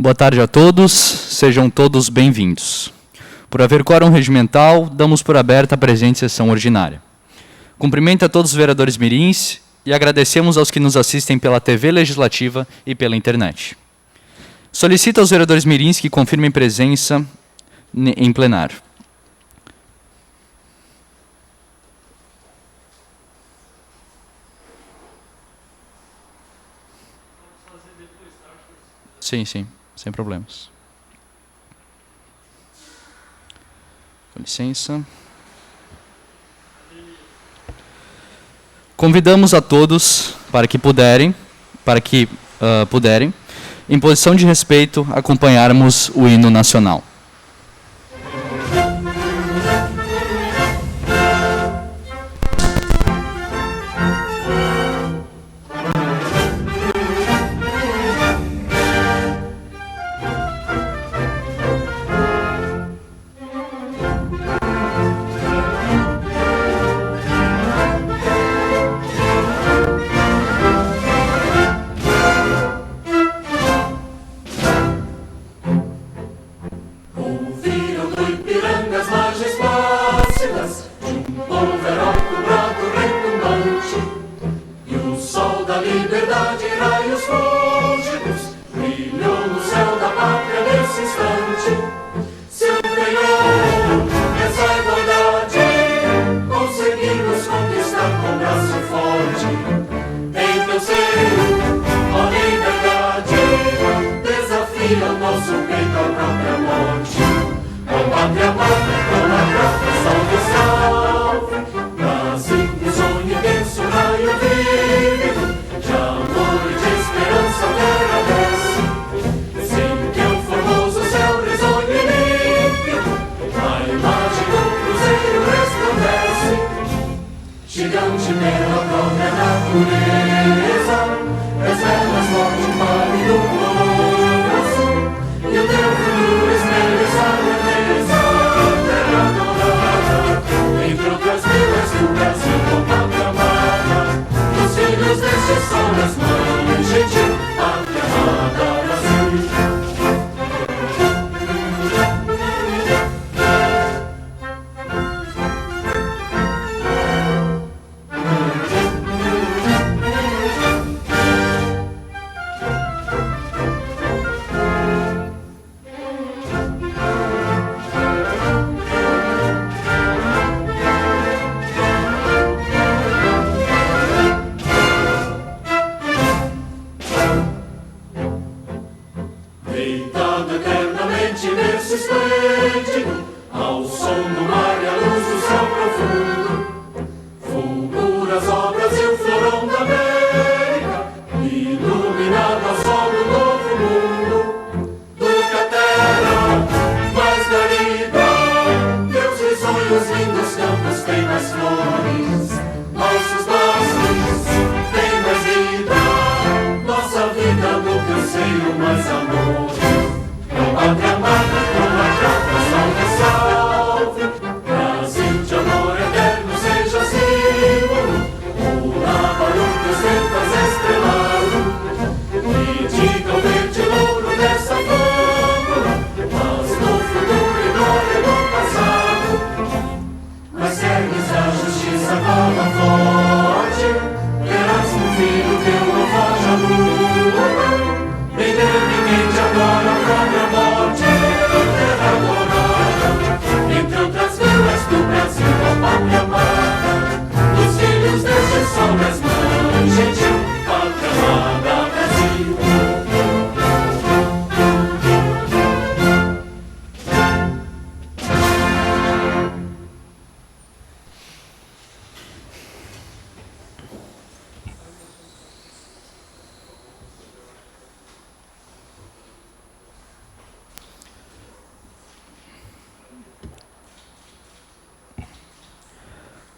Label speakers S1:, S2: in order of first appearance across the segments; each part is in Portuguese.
S1: Boa tarde a todos, sejam todos bem-vindos. Por haver quórum regimental, damos por aberta a presente sessão ordinária. Cumprimento a todos os vereadores mirins e agradecemos aos que nos assistem pela TV Legislativa e pela internet. Solicito aos vereadores mirins que confirmem presença em plenário. Sim, sem problemas. Com licença. Convidamos a todos para que puderem, em posição de respeito, acompanharmos o hino nacional.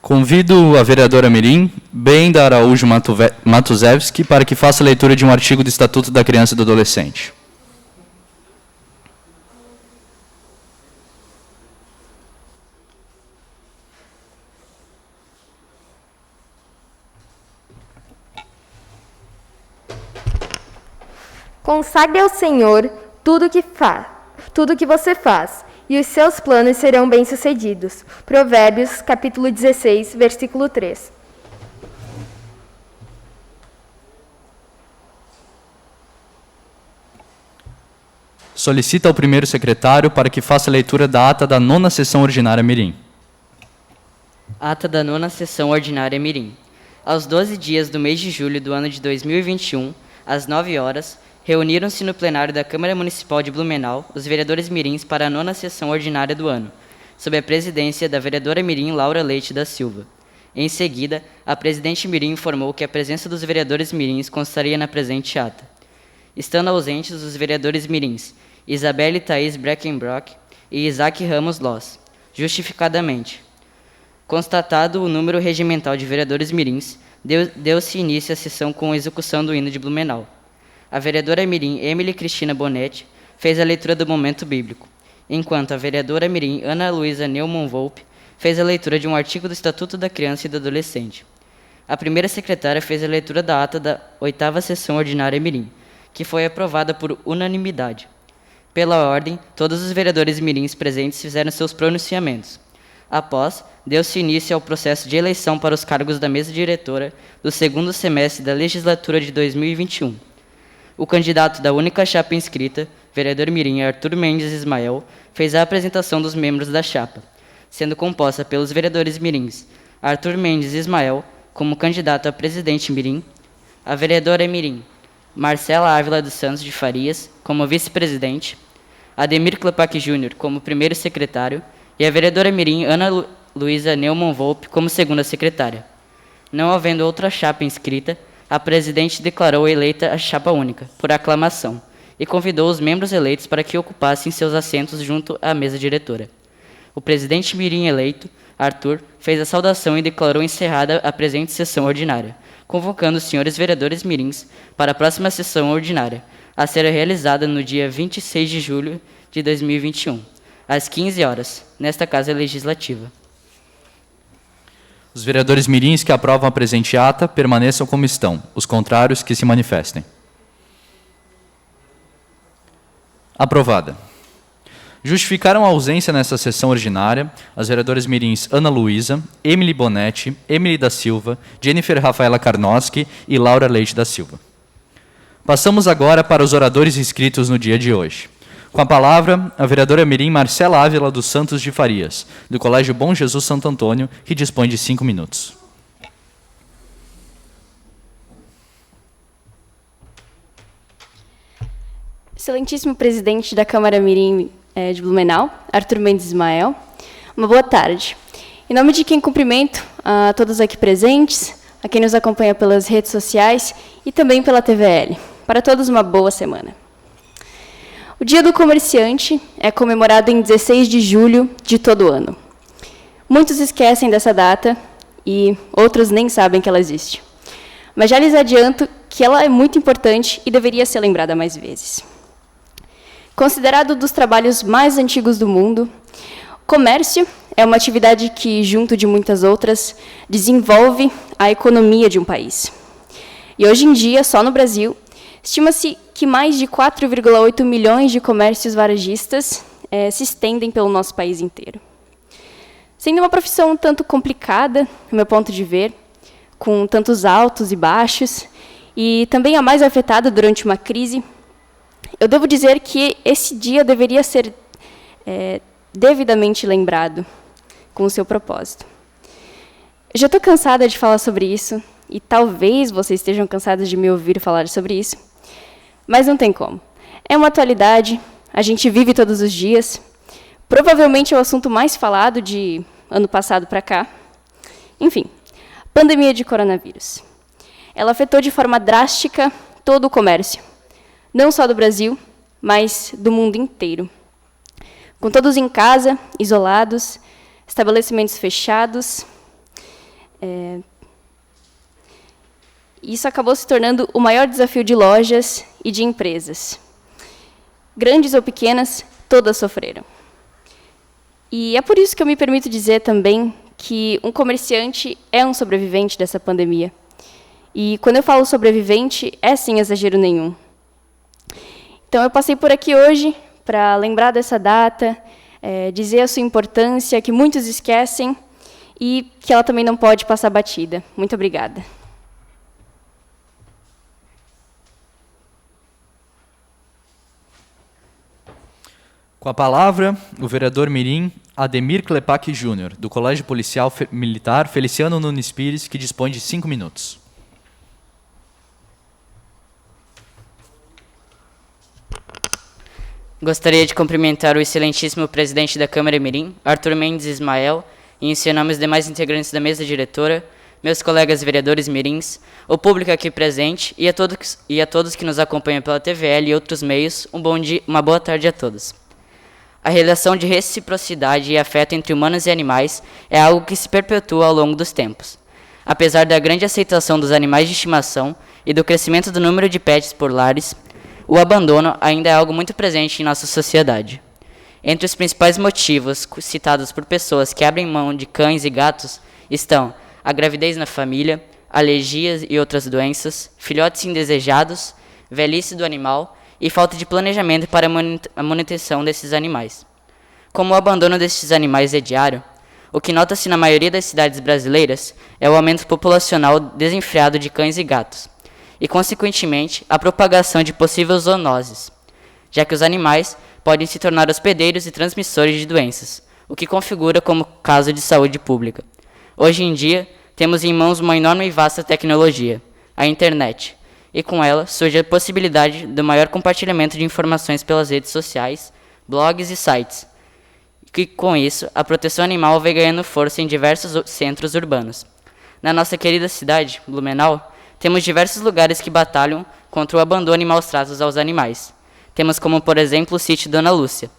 S1: Convido a vereadora mirim, Benda Araújo Matuzewski, para que faça a leitura de um artigo do Estatuto da Criança e do Adolescente.
S2: Consagre ao Senhor tudo que você faz, e os seus planos serão bem-sucedidos. Provérbios, capítulo 16, versículo 3.
S1: Solicita ao primeiro secretário para que faça a leitura da ata da 9ª Sessão Ordinária Mirim.
S3: Ata da 9ª Sessão Ordinária Mirim. Aos 12 dias do mês de julho do ano de 2021, às 9 horas, reuniram-se no plenário da Câmara Municipal de Blumenau os vereadores mirins para a 9ª Sessão Ordinária do ano, sob a presidência da vereadora mirim Laura Leite da Silva. Em seguida, a presidente mirim informou que a presença dos vereadores mirins constaria na presente ata. Estando ausentes os vereadores mirins Isabelle Thaís Breckenbrock e Isaac Ramos Loss, justificadamente. Constatado o número regimental de vereadores mirins, deu-se início à sessão com a execução do hino de Blumenau. A vereadora mirim Emily Cristina Bonetti fez a leitura do momento bíblico, enquanto a vereadora mirim Ana Luísa Neumann Volpe fez a leitura de um artigo do Estatuto da Criança e do Adolescente. A primeira secretária fez a leitura da ata da 8ª Sessão Ordinária mirim, que foi aprovada por unanimidade. Pela ordem, todos os vereadores mirins presentes fizeram seus pronunciamentos. Após, deu-se início ao processo de eleição para os cargos da mesa diretora do segundo semestre da legislatura de 2021. O candidato da única chapa inscrita, vereador mirim Arthur Mendes Ismael, fez a apresentação dos membros da chapa, sendo composta pelos vereadores mirins Arthur Mendes Ismael, como candidato a presidente mirim, a vereadora mirim Marcela Ávila dos Santos de Farias, como vice-presidente, Ademir Klepak Júnior, como primeiro secretário, e a vereadora mirim Ana Luísa Neumann Volpe, como segunda secretária. Não havendo outra chapa inscrita, a presidente declarou eleita a chapa única, por aclamação, e convidou os membros eleitos para que ocupassem seus assentos junto à mesa diretora. O presidente mirim eleito, Arthur, fez a saudação e declarou encerrada a presente sessão ordinária, convocando os senhores vereadores mirins para a próxima sessão ordinária, a ser realizada no dia 26 de julho de 2021, às 15 horas, nesta Casa Legislativa.
S1: Os vereadores mirins que aprovam a presente ata permaneçam como estão. Os contrários que se manifestem. Aprovada. Justificaram a ausência nesta sessão ordinária as vereadoras mirins Ana Luísa, Emily Bonetti, Emily da Silva, Jennifer Rafaela Karnoski e Laura Leite da Silva. Passamos agora para os oradores inscritos no dia de hoje. Com a palavra, a vereadora mirim Marcela Ávila dos Santos de Farias, do Colégio Bom Jesus Santo Antônio, que dispõe de 5 minutos.
S2: Excelentíssimo presidente da Câmara Mirim de Blumenau, Arthur Mendes Ismael, uma boa tarde. Em nome de quem cumprimento a todos aqui presentes, a quem nos acompanha pelas redes sociais e também pela TVL. Para todos, uma boa semana. O Dia do Comerciante é comemorado em 16 de julho de todo ano. Muitos esquecem dessa data e outros nem sabem que ela existe. Mas já lhes adianto que ela é muito importante e deveria ser lembrada mais vezes. Considerado dos trabalhos mais antigos do mundo, o comércio é uma atividade que, junto de muitas outras, desenvolve a economia de um país. E hoje em dia, só no Brasil, estima-se que mais de 4,8 milhões de comércios varejistas se estendem pelo nosso país inteiro. Sendo uma profissão um tanto complicada, do meu ponto de ver, com tantos altos e baixos, e também a mais afetada durante uma crise, eu devo dizer que esse dia deveria ser devidamente lembrado com o seu propósito. Eu já estou cansada de falar sobre isso, e talvez vocês estejam cansados de me ouvir falar sobre isso, mas não tem como. É uma atualidade, a gente vive todos os dias, provavelmente é o assunto mais falado de ano passado para cá. Enfim, pandemia de coronavírus. Ela afetou de forma drástica todo o comércio, não só do Brasil, mas do mundo inteiro. Com todos em casa, isolados, estabelecimentos fechados, isso acabou se tornando o maior desafio de lojas e de empresas. Grandes ou pequenas, todas sofreram. E é por isso que eu me permito dizer também que um comerciante é um sobrevivente dessa pandemia. E quando eu falo sobrevivente, é sem exagero nenhum. Então, eu passei por aqui hoje para lembrar dessa data, dizer a sua importância, que muitos esquecem, e que ela também não pode passar batida. Muito obrigada.
S1: Com a palavra, o vereador mirim Ademir Klepak Júnior, do Colégio Policial Militar Feliciano Nunes Pires, que dispõe de 5 minutos.
S3: Gostaria de cumprimentar o excelentíssimo presidente da Câmara Mirim, Arthur Mendes Ismael, e em seu nome os demais integrantes da mesa diretora, meus colegas vereadores mirins, o público aqui presente e a todos que nos acompanham pela TVL e outros meios, um bom dia, uma boa tarde a todos. A relação de reciprocidade e afeto entre humanos e animais é algo que se perpetua ao longo dos tempos. Apesar da grande aceitação dos animais de estimação e do crescimento do número de pets por lares, o abandono ainda é algo muito presente em nossa sociedade. Entre os principais motivos citados por pessoas que abrem mão de cães e gatos estão a gravidez na família, alergias e outras doenças, filhotes indesejados, velhice do animal e falta de planejamento para a manutenção desses animais. Como o abandono destes animais é diário, o que nota-se na maioria das cidades brasileiras é o aumento populacional desenfreado de cães e gatos, e, consequentemente, a propagação de possíveis zoonoses, já que os animais podem se tornar hospedeiros e transmissores de doenças, o que configura como caso de saúde pública. Hoje em dia, temos em mãos uma enorme e vasta tecnologia, a internet, e com ela surge a possibilidade do maior compartilhamento de informações pelas redes sociais, blogs e sites, e com isso, a proteção animal vem ganhando força em diversos centros urbanos. Na nossa querida cidade, Blumenau, temos diversos lugares que batalham contra o abandono e maus tratos aos animais. Temos como, por exemplo, o sítio Dona Lúcia,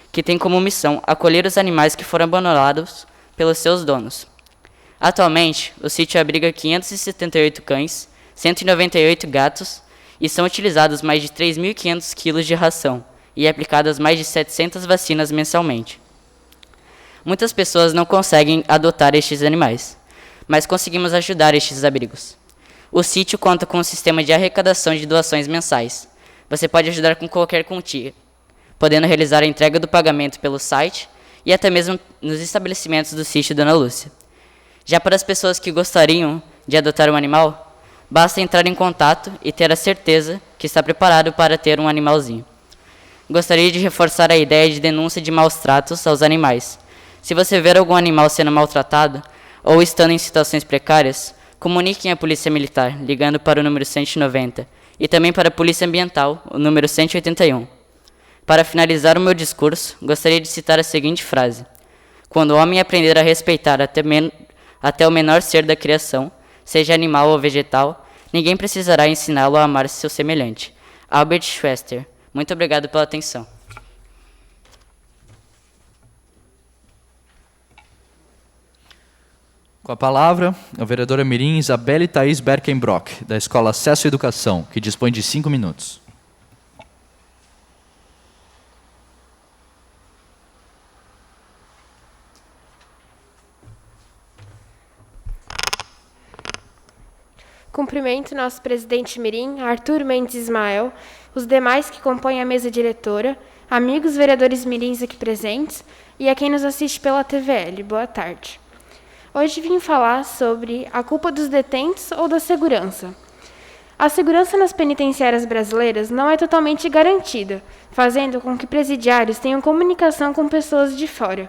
S3: que tem como missão acolher os animais que foram abandonados pelos seus donos. Atualmente, o sítio abriga 578 cães, 198 gatos e são utilizados mais de 3.500 quilos de ração e aplicadas mais de 700 vacinas mensalmente. Muitas pessoas não conseguem adotar estes animais, mas conseguimos ajudar estes abrigos. O sítio conta com um sistema de arrecadação de doações mensais. Você pode ajudar com qualquer quantia, podendo realizar a entrega do pagamento pelo site e até mesmo nos estabelecimentos do sítio Dona Lúcia. Já para as pessoas que gostariam de adotar um animal, basta entrar em contato e ter a certeza que está preparado para ter um animalzinho. Gostaria de reforçar a ideia de denúncia de maus tratos aos animais. Se você ver algum animal sendo maltratado ou estando em situações precárias, comuniquem à Polícia Militar, ligando para o número 190, e também para a Polícia Ambiental, o número 181. Para finalizar o meu discurso, gostaria de citar a seguinte frase: quando o homem aprender a respeitar até o menor ser da criação, seja animal ou vegetal, ninguém precisará ensiná-lo a amar seu semelhante. Albert Schweitzer. Muito obrigado pela atenção.
S1: Com a palavra, a vereadora mirim Isabelle Thaís Berkenbrock, da Escola Acesso à Educação, que dispõe de 5 minutos.
S4: Cumprimento nosso presidente mirim, Arthur Mendes Ismael, os demais que compõem a mesa diretora, amigos vereadores mirins aqui presentes e a quem nos assiste pela TVL. Boa tarde. Hoje vim falar sobre a culpa dos detentos ou da segurança. A segurança nas penitenciárias brasileiras não é totalmente garantida, fazendo com que presidiários tenham comunicação com pessoas de fora.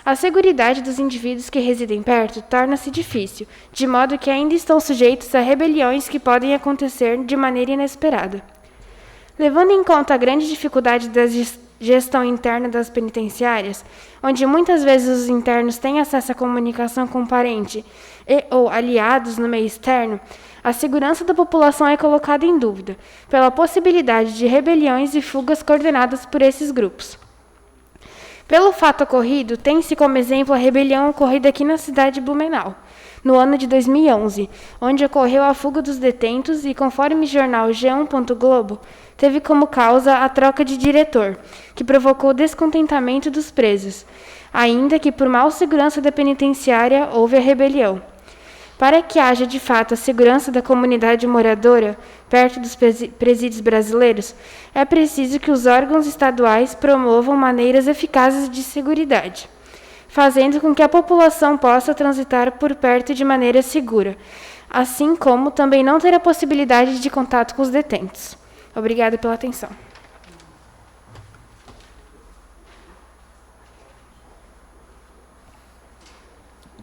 S4: A seguridade dos indivíduos que residem perto torna-se difícil, de modo que ainda estão sujeitos a rebeliões que podem acontecer de maneira inesperada. Levando em conta a grande dificuldade da gestão interna das penitenciárias, onde muitas vezes os internos têm acesso à comunicação com parente ou aliados no meio externo, a segurança da população é colocada em dúvida, pela possibilidade de rebeliões e fugas coordenadas por esses grupos. Pelo fato ocorrido, tem-se como exemplo a rebelião ocorrida aqui na cidade de Blumenau, no ano de 2011, onde ocorreu a fuga dos detentos e, conforme o jornal G1. Globo, teve como causa a troca de diretor, que provocou o descontentamento dos presos, ainda que por mal segurança da penitenciária houve a rebelião. Para que haja de fato a segurança da comunidade moradora perto dos presídios brasileiros, é preciso que os órgãos estaduais promovam maneiras eficazes de seguridade, fazendo com que a população possa transitar por perto de maneira segura, assim como também não ter a possibilidade de contato com os detentos. Obrigada pela atenção.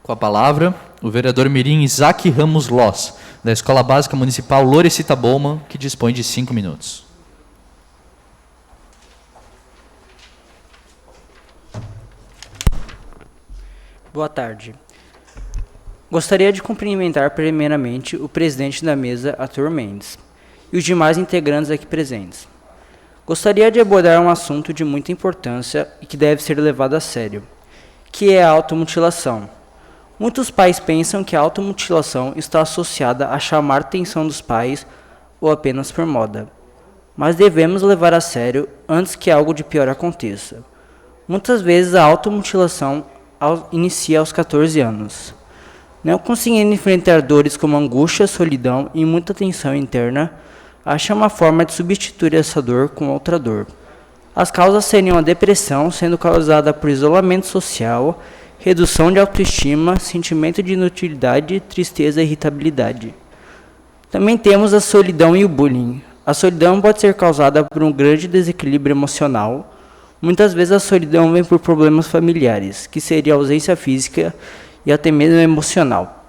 S1: Com a palavra, o vereador mirim Isaac Ramos Loss, da Escola Básica Municipal Lorecita Bowman, que dispõe de 5 minutos.
S5: Boa tarde. Gostaria de cumprimentar primeiramente o presidente da mesa, Arthur Mendes, e os demais integrantes aqui presentes. Gostaria de abordar um assunto de muita importância e que deve ser levado a sério, que é a automutilação. Muitos pais pensam que a automutilação está associada a chamar a atenção dos pais ou apenas por moda. Mas devemos levar a sério antes que algo de pior aconteça. Muitas vezes a automutilação inicia aos 14 anos. Não conseguindo enfrentar dores como angústia, solidão e muita tensão interna, acha uma forma de substituir essa dor com outra dor. As causas seriam a depressão, sendo causada por isolamento social, redução de autoestima, sentimento de inutilidade, tristeza e irritabilidade. Também temos a solidão e o bullying. A solidão pode ser causada por um grande desequilíbrio emocional. Muitas vezes a solidão vem por problemas familiares, que seria a ausência física e até mesmo emocional.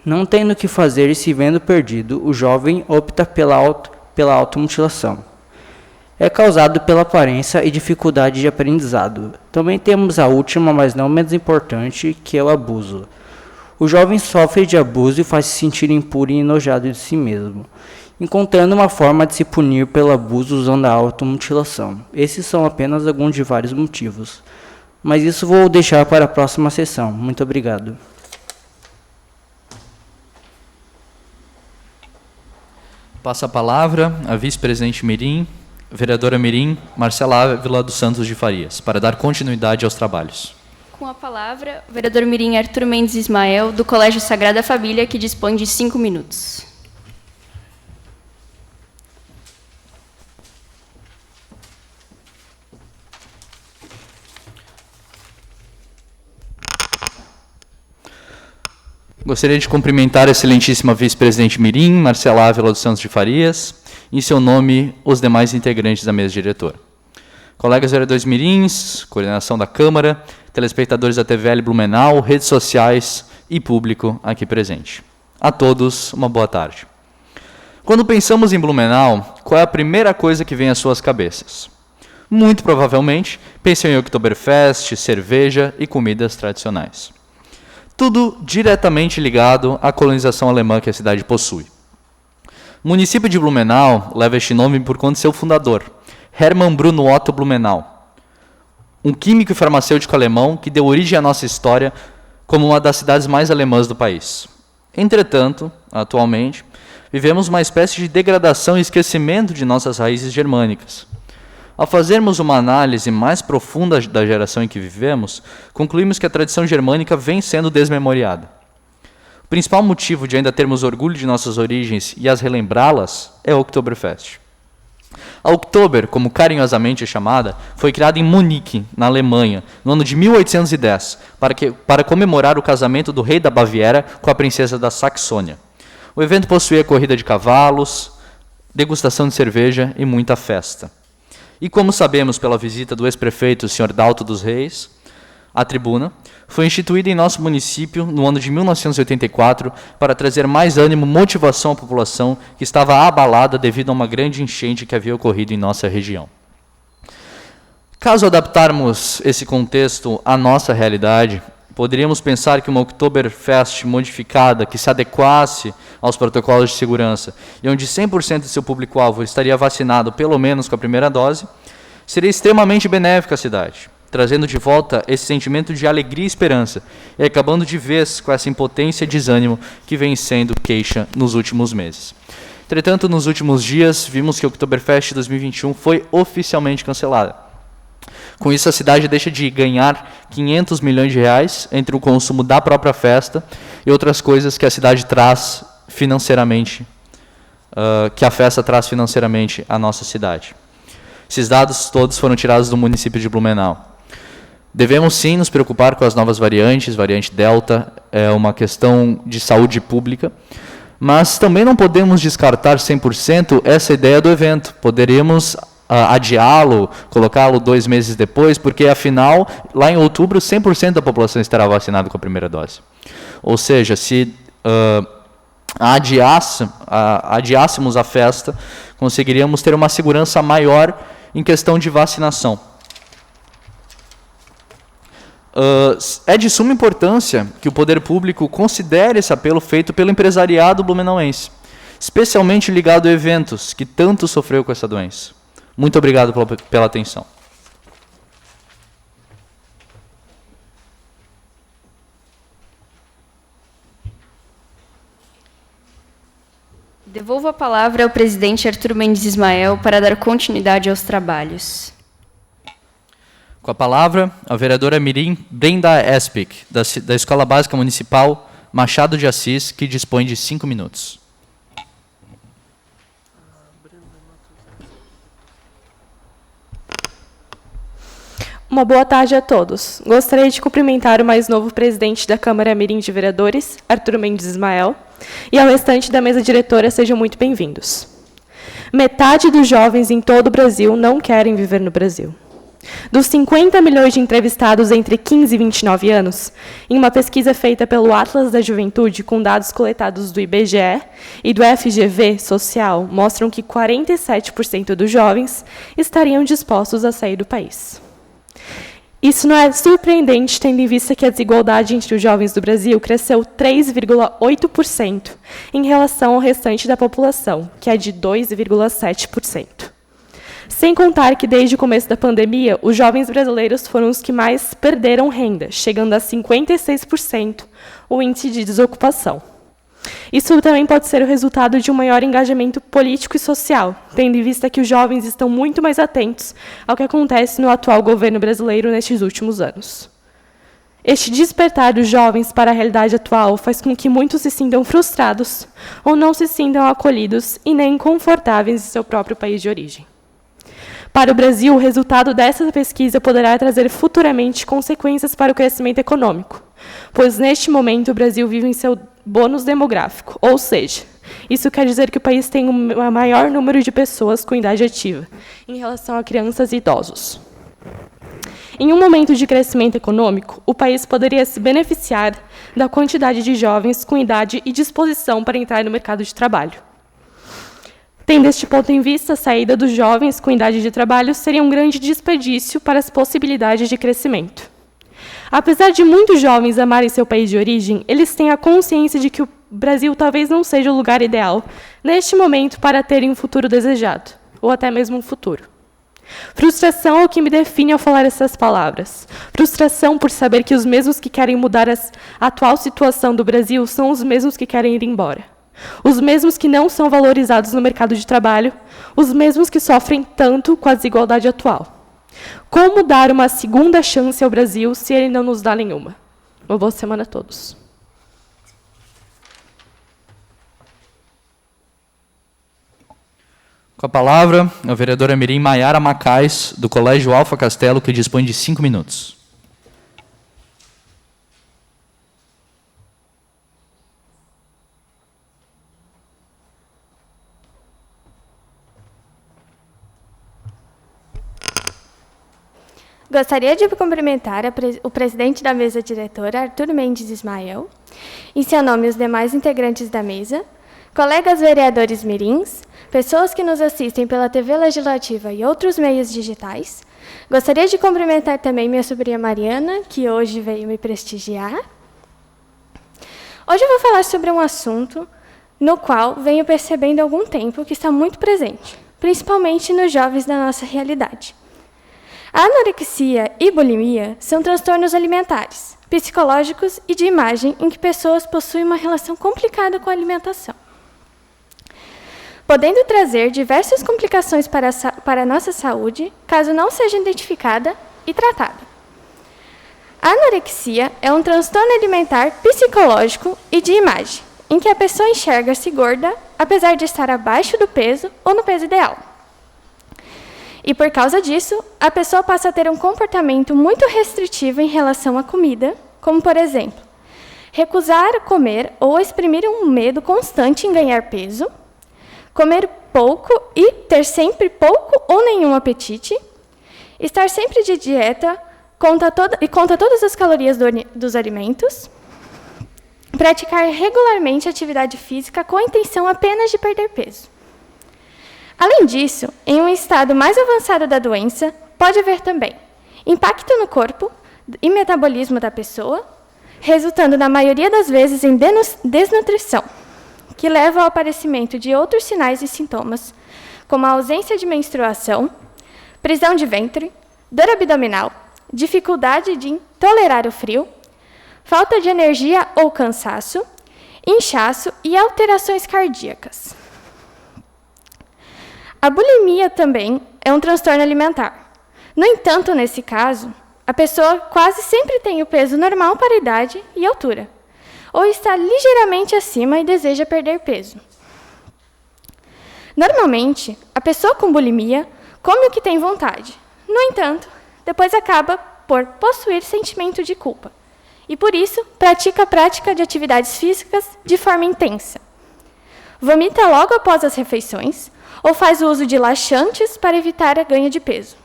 S5: Não tendo o que fazer e se vendo perdido, o jovem opta pela automutilação. É causado pela aparência e dificuldade de aprendizado. Também temos a última, mas não menos importante, que é o abuso. O jovem sofre de abuso e faz se sentir impuro e enojado de si mesmo, encontrando uma forma de se punir pelo abuso usando a automutilação. Esses são apenas alguns de vários motivos. Mas isso vou deixar para a próxima sessão. Muito obrigado.
S1: Passa a palavra a vice-presidente mirim, vereadora mirim, Marcela Ávila dos Santos de Farias, para dar continuidade aos trabalhos.
S2: Com a palavra, o vereador mirim Arthur Mendes Ismael, do Colégio Sagrada Família, que dispõe de 5 minutos.
S1: Gostaria de cumprimentar a excelentíssima vice-presidente mirim, Marcela Ávila dos Santos de Farias, e, em seu nome, os demais integrantes da mesa diretora. Colegas vereadores mirins, coordenação da Câmara, telespectadores da TVL Blumenau, redes sociais e público aqui presente. A todos, uma boa tarde. Quando pensamos em Blumenau, qual é a primeira coisa que vem às suas cabeças? Muito provavelmente, pensam em Oktoberfest, cerveja e comidas tradicionais. Tudo diretamente ligado à colonização alemã que a cidade possui. O município de Blumenau leva este nome por conta de seu fundador, Hermann Bruno Otto Blumenau, um químico e farmacêutico alemão que deu origem à nossa história como uma das cidades mais alemãs do país. Entretanto, atualmente, vivemos uma espécie de degradação e esquecimento de nossas raízes germânicas. Ao fazermos uma análise mais profunda da geração em que vivemos, concluímos que a tradição germânica vem sendo desmemoriada. O principal motivo de ainda termos orgulho de nossas origens e as relembrá-las é o Oktoberfest. A Oktober, como carinhosamente é chamada, foi criada em Munique, na Alemanha, no ano de 1810, para comemorar o casamento do rei da Baviera com a princesa da Saxônia. O evento possuía corrida de cavalos, degustação de cerveja e muita festa. E como sabemos pela visita do ex-prefeito, Sr. Dalto dos Reis, à tribuna, foi instituída em nosso município no ano de 1984 para trazer mais ânimo e motivação à população que estava abalada devido a uma grande enchente que havia ocorrido em nossa região. Caso adaptarmos esse contexto à nossa realidade, poderíamos pensar que uma Oktoberfest modificada, que se adequasse aos protocolos de segurança e onde 100% de seu público-alvo estaria vacinado pelo menos com a primeira dose, seria extremamente benéfica à cidade, trazendo de volta esse sentimento de alegria e esperança e acabando de vez com essa impotência e desânimo que vem sendo queixa nos últimos meses. Entretanto, nos últimos dias, vimos que o Oktoberfest 2021 foi oficialmente cancelada. Com isso, a cidade deixa de ganhar 500 milhões de reais entre o consumo da própria festa e outras coisas que a cidade traz financeiramente, que a festa traz financeiramente à nossa cidade. Esses dados todos foram tirados do município de Blumenau. Devemos sim nos preocupar com as novas variantes, variante Delta é uma questão de saúde pública, mas também não podemos descartar 100% essa ideia do evento. Poderemos adiá-lo, colocá-lo 2 meses depois, porque, afinal, lá em outubro, 100% da população estará vacinada com a primeira dose. Ou seja, se adiássemos a festa, conseguiríamos ter uma segurança maior em questão de vacinação. É de suma importância que o poder público considere esse apelo feito pelo empresariado blumenauense, especialmente ligado a eventos que tanto sofreu com essa doença. Muito obrigado pela atenção.
S2: Devolvo a palavra ao presidente Arthur Mendes Ismael para dar continuidade aos trabalhos.
S1: Com a palavra, a vereadora Mirim Brenda Espik, da Escola Básica Municipal Machado de Assis, que dispõe de 5 minutos.
S6: Uma boa tarde a todos. Gostaria de cumprimentar o mais novo presidente da Câmara Mirim de Vereadores, Arthur Mendes Ismael, e ao restante da mesa diretora, sejam muito bem-vindos. Metade dos jovens em todo o Brasil não querem viver no Brasil. Dos 50 milhões de entrevistados entre 15 e 29 anos, em uma pesquisa feita pelo Atlas da Juventude com dados coletados do IBGE e do FGV Social, mostram que 47% dos jovens estariam dispostos a sair do país. Isso não é surpreendente, tendo em vista que a desigualdade entre os jovens do Brasil cresceu 3,8% em relação ao restante da população, que é de 2,7%. Sem contar que, desde o começo da pandemia, os jovens brasileiros foram os que mais perderam renda, chegando a 56% o índice de desocupação. Isso também pode ser o resultado de um maior engajamento político e social, tendo em vista que os jovens estão muito mais atentos ao que acontece no atual governo brasileiro nestes últimos anos. Este despertar dos jovens para a realidade atual faz com que muitos se sintam frustrados ou não se sintam acolhidos e nem confortáveis em seu próprio país de origem. Para o Brasil, o resultado dessa pesquisa poderá trazer futuramente consequências para o crescimento econômico, pois neste momento o Brasil vive em seu bônus demográfico, ou seja, isso quer dizer que o país tem um maior número de pessoas com idade ativa, em relação a crianças e idosos. Em um momento de crescimento econômico, o país poderia se beneficiar da quantidade de jovens com idade e disposição para entrar no mercado de trabalho. Tendo este ponto em vista, a saída dos jovens com idade de trabalho seria um grande desperdício para as possibilidades de crescimento. Apesar de muitos jovens amarem seu país de origem, eles têm a consciência de que o Brasil talvez não seja o lugar ideal, neste momento, para terem um futuro desejado, ou até mesmo um futuro. Frustração é o que me define ao falar essas palavras. Frustração por saber que os mesmos que querem mudar a atual situação do Brasil são os mesmos que querem ir embora. Os mesmos que não são valorizados no mercado de trabalho, os mesmos que sofrem tanto com a desigualdade atual. Como dar uma segunda chance ao Brasil se ele não nos dá nenhuma? Uma boa semana a todos.
S1: Com a palavra, a vereadora Mirim Maiara Macais, do Colégio Alfa Castelo, que dispõe de 5 minutos.
S4: Gostaria de cumprimentar o presidente da mesa diretora, Arthur Mendes Ismael, em seu nome os demais integrantes da mesa, colegas vereadores mirins, pessoas que nos assistem pela TV Legislativa e outros meios digitais. Gostaria de cumprimentar também minha sobrinha Mariana, que hoje veio me prestigiar. Hoje eu vou falar sobre um assunto no qual venho percebendo há algum tempo que está muito presente, principalmente nos jovens da nossa realidade. A anorexia e bulimia são transtornos alimentares, psicológicos e de imagem em que pessoas possuem uma relação complicada com a alimentação, podendo trazer diversas complicações para a nossa saúde, caso não seja identificada e tratada. A anorexia é um transtorno alimentar psicológico e de imagem, em que a pessoa enxerga-se gorda, apesar de estar abaixo do peso ou no peso ideal. E por causa disso, a pessoa passa a ter um comportamento muito restritivo em relação à comida, como, por exemplo, recusar comer ou exprimir um medo constante em ganhar peso, comer pouco e ter sempre pouco ou nenhum apetite, estar sempre de dieta e conta todas as calorias dos alimentos, praticar regularmente atividade física com a intenção apenas de perder peso. Além disso, em um estado mais avançado da doença, pode haver também impacto no corpo e metabolismo da pessoa, resultando na maioria das vezes em desnutrição, que leva ao aparecimento de outros sinais e sintomas, como a ausência de menstruação, prisão de ventre, dor abdominal, dificuldade de tolerar o frio, falta de energia ou cansaço, inchaço e alterações cardíacas. A bulimia também é um transtorno alimentar. No entanto, nesse caso, a pessoa quase sempre tem o peso normal para a idade e altura, ou está ligeiramente acima e deseja perder peso. Normalmente, a pessoa com bulimia come o que tem vontade. No entanto, depois acaba por possuir sentimento de culpa e, por isso, pratica a prática de atividades físicas de forma intensa. Vomita logo após as refeições ou faz o uso de laxantes para evitar a ganho de peso.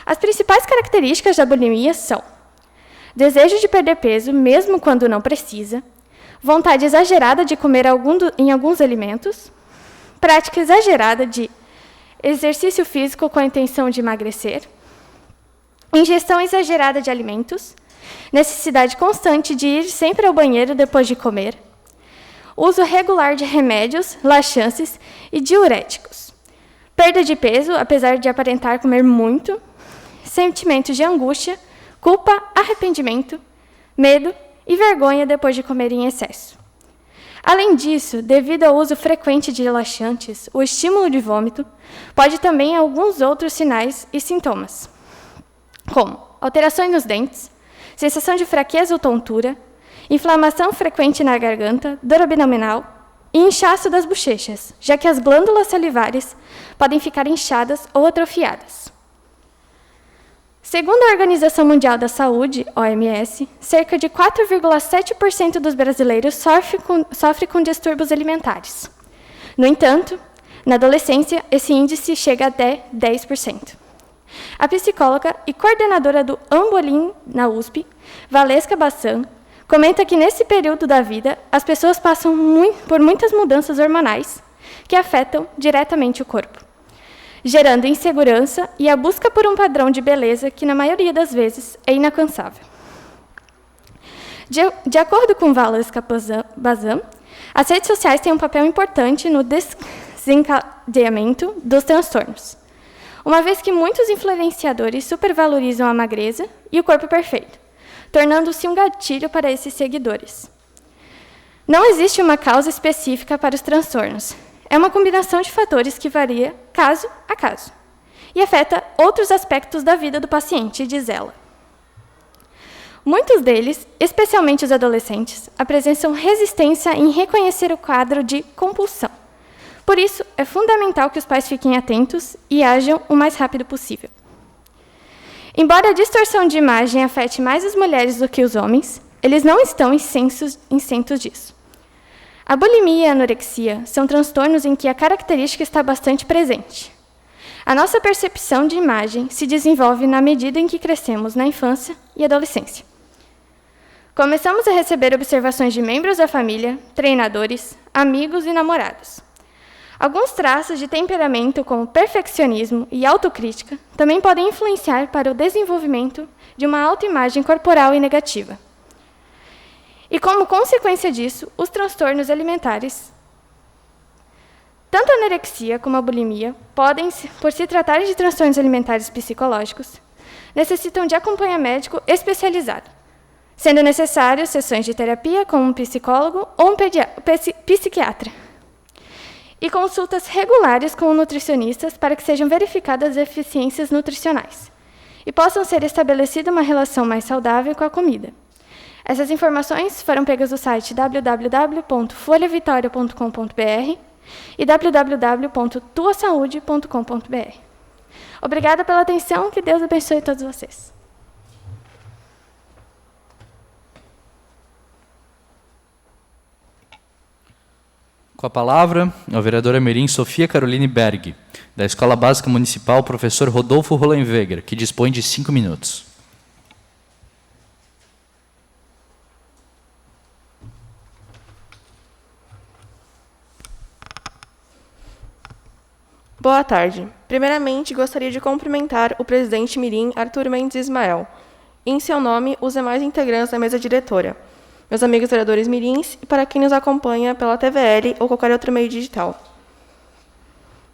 S4: As principais características da bulimia são desejo de perder peso, mesmo quando não precisa, vontade exagerada de comer em alguns alimentos, prática exagerada de exercício físico com a intenção de emagrecer, ingestão exagerada de alimentos, necessidade constante de ir sempre ao banheiro depois de comer, uso regular de remédios, laxantes e diuréticos, perda de peso, apesar de aparentar comer muito, sentimentos de angústia, culpa, arrependimento, medo e vergonha depois de comer em excesso. Além disso, devido ao uso frequente de laxantes, o estímulo de vômito pode também alguns outros sinais e sintomas, como alterações nos dentes, sensação de fraqueza ou tontura, inflamação frequente na garganta, dor abdominal e inchaço das bochechas, já que as glândulas salivares podem ficar inchadas ou atrofiadas. Segundo a Organização Mundial da Saúde, OMS, cerca de 4,7% dos brasileiros sofre com distúrbios alimentares. No entanto, na adolescência, esse índice chega até 10%. A psicóloga e coordenadora do Ambolim na USP, Valesca Bassan, comenta que nesse período da vida, as pessoas passam por muitas mudanças hormonais que afetam diretamente o corpo, gerando insegurança e a busca por um padrão de beleza que, na maioria das vezes, é inalcançável. De acordo com Valesca Bassan, as redes sociais têm um papel importante no desencadeamento dos transtornos, uma vez que muitos influenciadores supervalorizam a magreza e o corpo perfeito, tornando-se um gatilho para esses seguidores. Não existe uma causa específica para os transtornos. É uma combinação de fatores que varia caso a caso e afeta outros aspectos da vida do paciente, diz ela. Muitos deles, especialmente os adolescentes, apresentam resistência em reconhecer o quadro de compulsão. Por isso, é fundamental que os pais fiquem atentos e ajam o mais rápido possível. Embora a distorção de imagem afete mais as mulheres do que os homens, eles não estão isentos disso. A bulimia e a anorexia são transtornos em que a característica está bastante presente. A nossa percepção de imagem se desenvolve na medida em que crescemos na infância e adolescência. Começamos a receber observações de membros da família, treinadores, amigos e namorados. Alguns traços de temperamento, como perfeccionismo e autocrítica, também podem influenciar para o desenvolvimento de uma autoimagem corporal e negativa. E, como consequência disso, os transtornos alimentares, tanto a anorexia como a bulimia, podem, por se tratar de transtornos alimentares psicológicos, necessitam de acompanhamento médico especializado, sendo necessárias sessões de terapia com um psicólogo ou um psiquiatra, e consultas regulares com nutricionistas para que sejam verificadas as deficiências nutricionais e possam ser estabelecida uma relação mais saudável com a comida. Essas informações foram pegas do site www.folhavitoria.com.br e www.tuasaude.com.br. Obrigada pela atenção, que Deus abençoe todos vocês.
S1: Com a palavra, a vereadora mirim Sofia Caroline Berg, da Escola Básica Municipal Professor Rodolfo Rollenweger, que dispõe de 5 minutos.
S7: Boa tarde. Primeiramente, gostaria de cumprimentar o presidente mirim Arthur Mendes Ismael, e em seu nome, os demais integrantes da mesa diretora, meus amigos vereadores mirins e para quem nos acompanha pela TVL ou qualquer outro meio digital.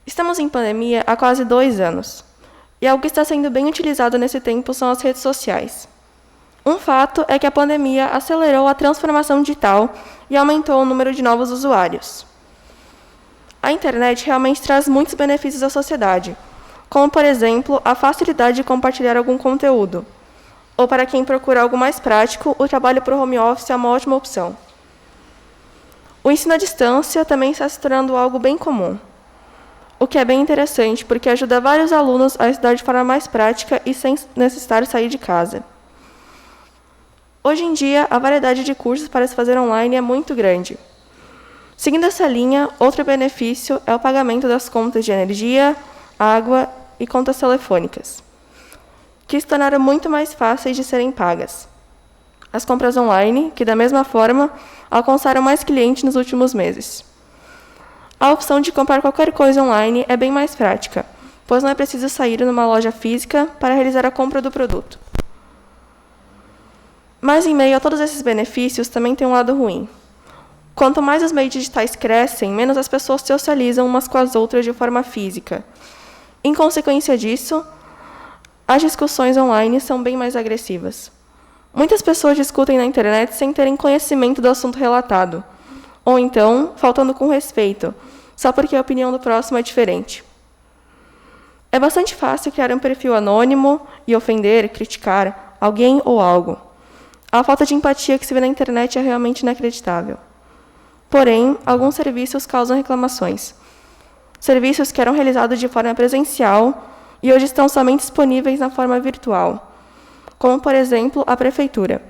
S7: Estamos em pandemia há quase 2 anos, e algo que está sendo bem utilizado nesse tempo são as redes sociais. Um fato é que a pandemia acelerou a transformação digital e aumentou o número de novos usuários. A internet realmente traz muitos benefícios à sociedade, como, por exemplo, a facilidade de compartilhar algum conteúdo, ou para quem procura algo mais prático, o trabalho por home office é uma ótima opção. O ensino à distância também está se tornando algo bem comum, o que é bem interessante, porque ajuda vários alunos a estudar de forma mais prática e sem necessitar sair de casa. Hoje em dia, a variedade de cursos para se fazer online é muito grande. Seguindo essa linha, outro benefício é o pagamento das contas de energia, água e contas telefônicas, que se tornaram muito mais fáceis de serem pagas. As compras online, que da mesma forma alcançaram mais clientes nos últimos meses. A opção de comprar qualquer coisa online é bem mais prática, pois não é preciso sair numa loja física para realizar a compra do produto. Mas em meio a todos esses benefícios, também tem um lado ruim. Quanto mais os meios digitais crescem, menos as pessoas socializam umas com as outras de forma física. Em consequência disso, as discussões online são bem mais agressivas. Muitas pessoas discutem na internet sem terem conhecimento do assunto relatado, ou então faltando com respeito, só porque a opinião do próximo é diferente. É bastante fácil criar um perfil anônimo e ofender, criticar alguém ou algo. A falta de empatia que se vê na internet é realmente inacreditável. Porém, alguns serviços causam reclamações. Serviços que eram realizados de forma presencial e hoje estão somente disponíveis na forma virtual, como, por exemplo, a Prefeitura,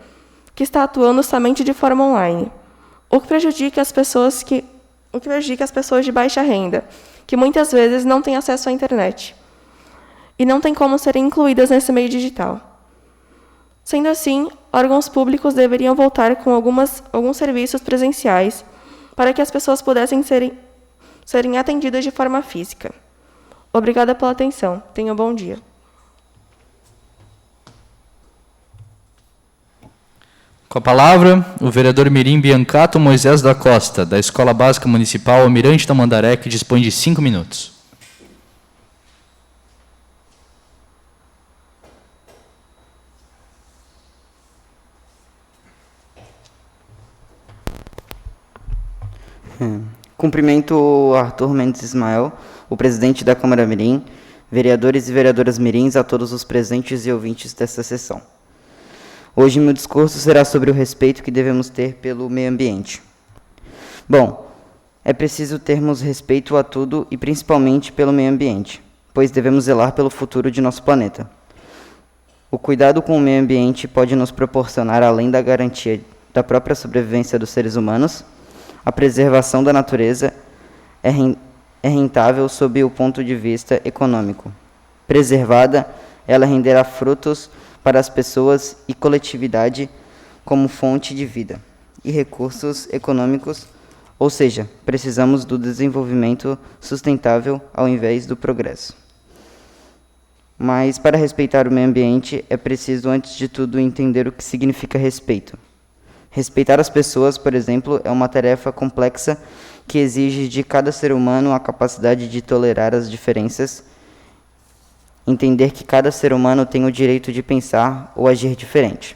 S7: que está atuando somente de forma online, o que prejudica as pessoas de baixa renda, que muitas vezes não têm acesso à internet e não têm como serem incluídas nesse meio digital. Sendo assim, órgãos públicos deveriam voltar com alguns serviços presenciais para que as pessoas pudessem serem atendidas de forma física. Obrigada pela atenção. Tenha um bom dia.
S1: Com a palavra, o vereador mirim Biancato Moisés da Costa, da Escola Básica Municipal Almirante Tamandaré, que dispõe de 5 minutos.
S8: Cumprimento o Arthur Mendes Ismael, o presidente da Câmara Mirim, vereadores e vereadoras mirins, a todos os presentes e ouvintes desta sessão. Hoje meu discurso será sobre o respeito que devemos ter pelo meio ambiente. Bom, é preciso termos respeito a tudo e principalmente pelo meio ambiente, pois devemos zelar pelo futuro de nosso planeta. O cuidado com o meio ambiente pode nos proporcionar, além da garantia da própria sobrevivência dos seres humanos, a preservação da natureza é rentável sob o ponto de vista econômico. Preservada, ela renderá frutos para as pessoas e coletividade como fonte de vida e recursos econômicos, ou seja, precisamos do desenvolvimento sustentável ao invés do progresso. Mas para respeitar o meio ambiente é preciso, antes de tudo, entender o que significa respeito. Respeitar as pessoas, por exemplo, é uma tarefa complexa que exige de cada ser humano a capacidade de tolerar as diferenças, entender que cada ser humano tem o direito de pensar ou agir diferente.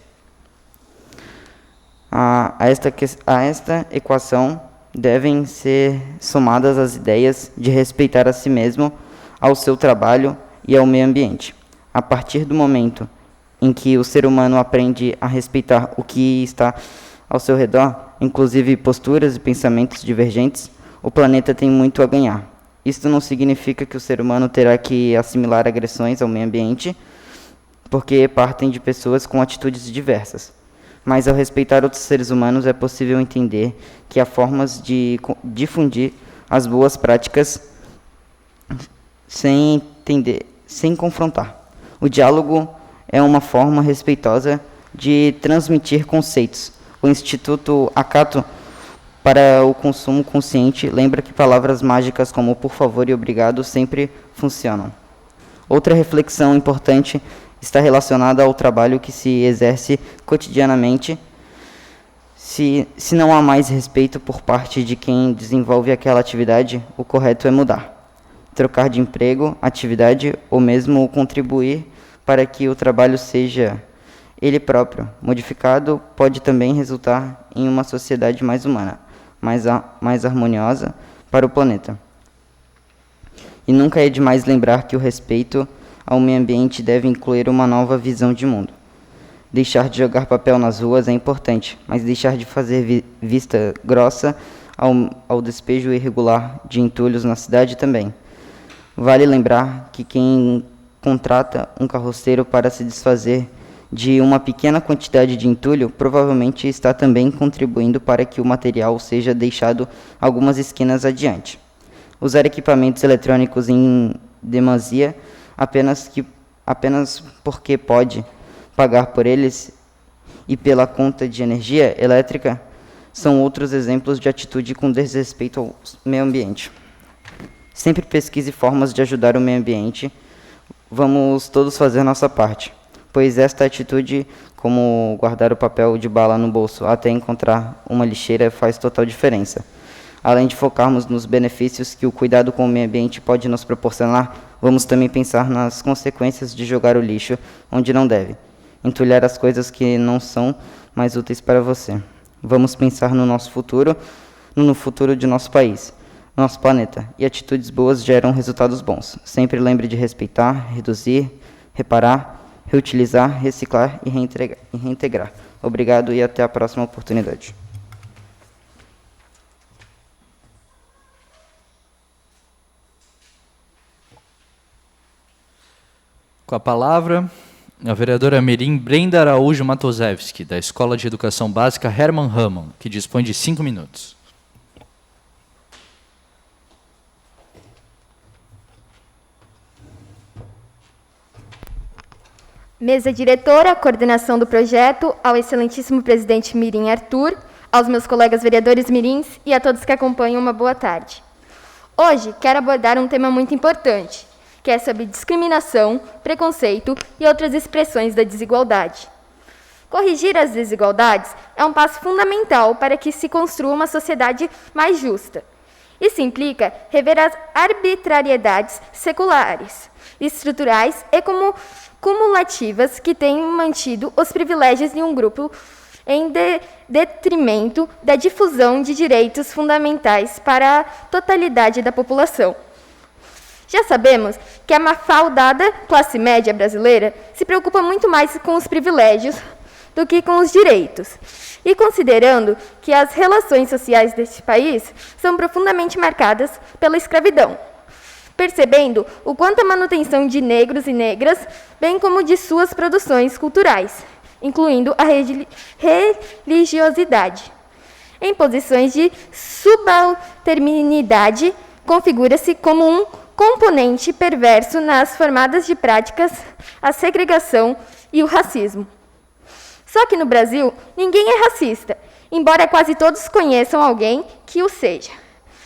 S8: A esta equação devem ser somadas as ideias de respeitar a si mesmo, ao seu trabalho e ao meio ambiente. A partir do momento em que o ser humano aprende a respeitar o que está ao seu redor, inclusive posturas e pensamentos divergentes, o planeta tem muito a ganhar. Isto não significa que o ser humano terá que assimilar agressões ao meio ambiente, porque partem de pessoas com atitudes diversas. Mas ao respeitar outros seres humanos é possível entender que há formas de difundir as boas práticas sem confrontar. O diálogo é uma forma respeitosa de transmitir conceitos. O Instituto Acato para o Consumo Consciente lembra que palavras mágicas como por favor e obrigado sempre funcionam. Outra reflexão importante está relacionada ao trabalho que se exerce cotidianamente. Se não há mais respeito por parte de quem desenvolve aquela atividade, o correto é mudar, trocar de emprego, atividade ou mesmo contribuir para que o trabalho seja ele próprio modificado. Pode também resultar em uma sociedade mais humana, mais harmoniosa para o planeta. E nunca é demais lembrar que o respeito ao meio ambiente deve incluir uma nova visão de mundo. Deixar de jogar papel nas ruas é importante, mas deixar de fazer vista grossa ao despejo irregular de entulhos na cidade também. Vale lembrar que quem contrata um carroceiro para se desfazer de uma pequena quantidade de entulho provavelmente está também contribuindo para que o material seja deixado algumas esquinas adiante. Usar equipamentos eletrônicos em demasia apenas porque pode pagar por eles e pela conta de energia elétrica são outros exemplos de atitude com desrespeito ao meio ambiente. Sempre pesquise formas de ajudar o meio ambiente. Vamos todos fazer nossa parte, pois esta atitude, como guardar o papel de bala no bolso até encontrar uma lixeira, faz total diferença. Além de focarmos nos benefícios que o cuidado com o meio ambiente pode nos proporcionar, vamos também pensar nas consequências de jogar o lixo onde não deve, entulhar as coisas que não são mais úteis para você. Vamos pensar no nosso futuro, no futuro de nosso país, nosso planeta, e atitudes boas geram resultados bons. Sempre lembre de respeitar, reduzir, reparar, reutilizar, reciclar e reintegrar. Obrigado e até a próxima oportunidade.
S1: Com a palavra, a vereadora mirim Brenda Araújo Matosevski, da Escola de Educação Básica Hermann Rehmann, que dispõe de 5 minutos.
S9: Mesa diretora, coordenação do projeto, ao excelentíssimo presidente mirim Arthur, aos meus colegas vereadores mirins e a todos que acompanham, uma boa tarde. Hoje quero abordar um tema muito importante, que é sobre discriminação, preconceito e outras expressões da desigualdade. Corrigir as desigualdades é um passo fundamental para que se construa uma sociedade mais justa. Isso implica rever as arbitrariedades seculares, estruturais e cumulativas que têm mantido os privilégios de um grupo em detrimento da difusão de direitos fundamentais para a totalidade da população. Já sabemos que a mafaldada classe média brasileira se preocupa muito mais com os privilégios do que com os direitos. E considerando que as relações sociais deste país são profundamente marcadas pela escravidão, percebendo o quanto a manutenção de negros e negras, bem como de suas produções culturais, incluindo a religiosidade, em posições de subalternidade, configura-se como um componente perverso nas formadas de práticas, a segregação e o racismo. Só que no Brasil, ninguém é racista, embora quase todos conheçam alguém que o seja.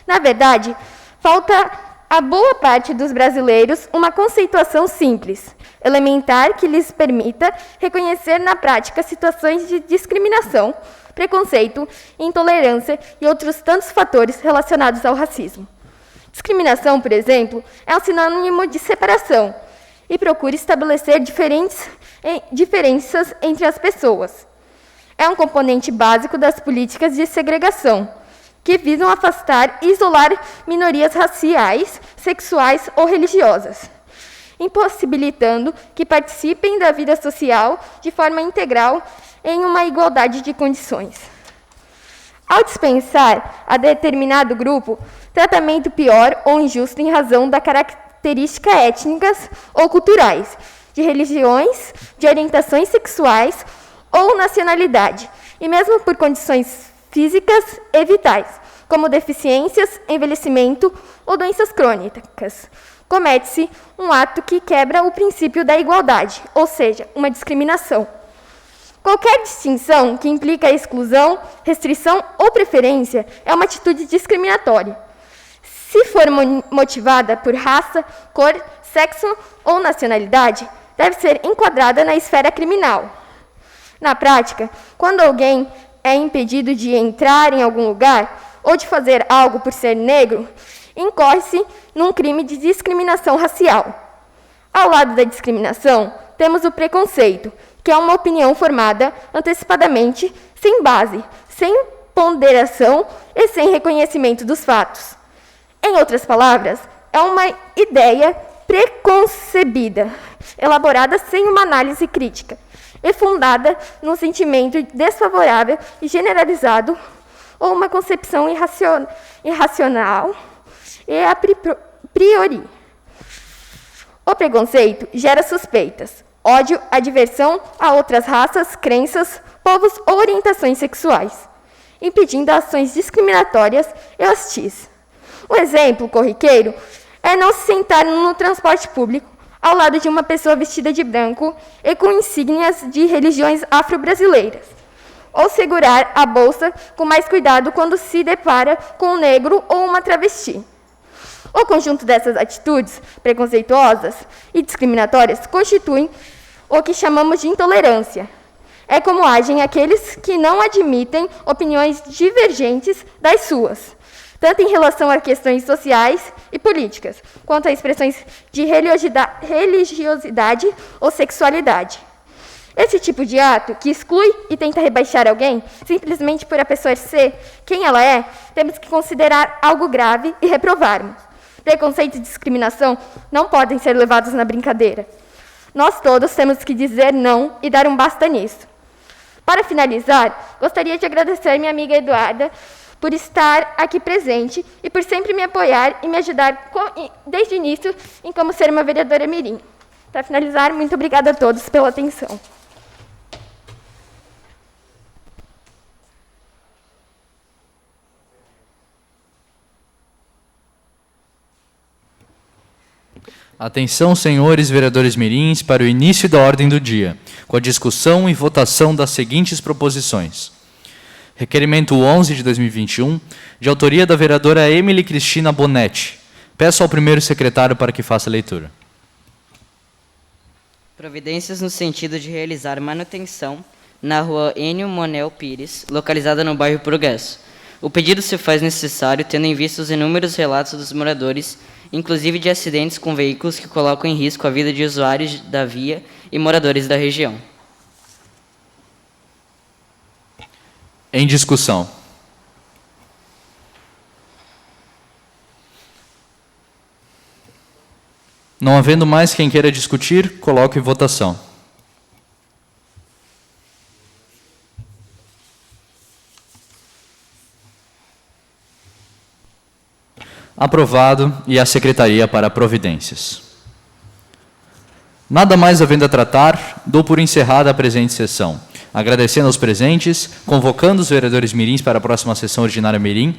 S9: Na verdade, falta a boa parte dos brasileiros uma conceituação simples, elementar, que lhes permita reconhecer na prática situações de discriminação, preconceito, intolerância e outros tantos fatores relacionados ao racismo. Discriminação, por exemplo, é um sinônimo de separação e procura estabelecer diferenças entre as pessoas. É um componente básico das políticas de segregação, que visam afastar e isolar minorias raciais, sexuais ou religiosas. impossibilitando que participem da vida social de forma integral em uma igualdade de condições. Ao dispensar a determinado grupo tratamento pior ou injusto em razão da características étnicas ou culturais, de religiões, de orientações sexuais ou nacionalidade, e mesmo por condições físicas e vitais, como deficiências, envelhecimento ou doenças crônicas. Comete-se um ato que quebra o princípio da igualdade, ou seja, uma discriminação. Qualquer distinção que implica exclusão, restrição ou preferência é uma atitude discriminatória. Se for motivada por raça, cor, sexo ou nacionalidade, deve ser enquadrada na esfera criminal. Na prática, quando alguém é impedido de entrar em algum lugar ou de fazer algo por ser negro, incorre-se num crime de discriminação racial. Ao lado da discriminação, temos o preconceito, que é uma opinião formada antecipadamente, sem base, sem ponderação e sem reconhecimento dos fatos. Em outras palavras, é uma ideia preconcebida, elaborada sem uma análise crítica e fundada num sentimento desfavorável e generalizado ou uma concepção irracional e a priori. O preconceito gera suspeitas, ódio, adversão a outras raças, crenças, povos ou orientações sexuais, impedindo ações discriminatórias e hostis. Um exemplo corriqueiro é não se sentar no transporte público ao lado de uma pessoa vestida de branco e com insígnias de religiões afro-brasileiras, ou segurar a bolsa com mais cuidado quando se depara com um negro ou uma travesti. O conjunto dessas atitudes preconceituosas e discriminatórias constituem o que chamamos de intolerância. É como agem aqueles que não admitem opiniões divergentes das suas, tanto em relação a questões sociais e políticas, quanto a expressões de religiosidade ou sexualidade. Esse tipo de ato, que exclui e tenta rebaixar alguém, simplesmente por a pessoa ser quem ela é, temos que considerar algo grave e reprovarmos. Preconceito e discriminação não podem ser levados na brincadeira. Nós todos temos que dizer não e dar um basta nisso. Para finalizar, gostaria de agradecer minha amiga Eduarda por estar aqui presente e por sempre me apoiar e me ajudar desde o início em como ser uma vereadora mirim. Para finalizar, muito obrigada a todos pela atenção.
S1: Atenção, senhores vereadores mirins, para o início da ordem do dia, com a discussão e votação das seguintes proposições. Requerimento 11 de 2021, de autoria da vereadora Emily Cristina Bonetti. Peço ao primeiro secretário para que faça a leitura.
S3: Providências no sentido de realizar manutenção na rua Enio Monel Pires, localizada no bairro Progresso. O pedido se faz necessário tendo em vista os inúmeros relatos dos moradores, inclusive de acidentes com veículos que colocam em risco a vida de usuários da via e moradores da região.
S1: Em discussão. Não havendo mais quem queira discutir, coloco em votação. Aprovado, e a Secretaria para Providências. Nada mais havendo a tratar, dou por encerrada a presente sessão. Agradecendo aos presentes, convocando os vereadores mirins para a próxima sessão ordinária mirim,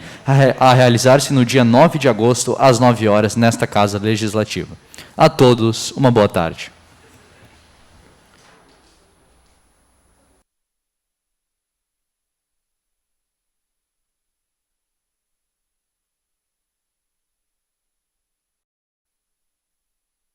S1: a realizar-se no dia 9 de agosto, às 9 horas, nesta Casa Legislativa. A todos, uma boa tarde.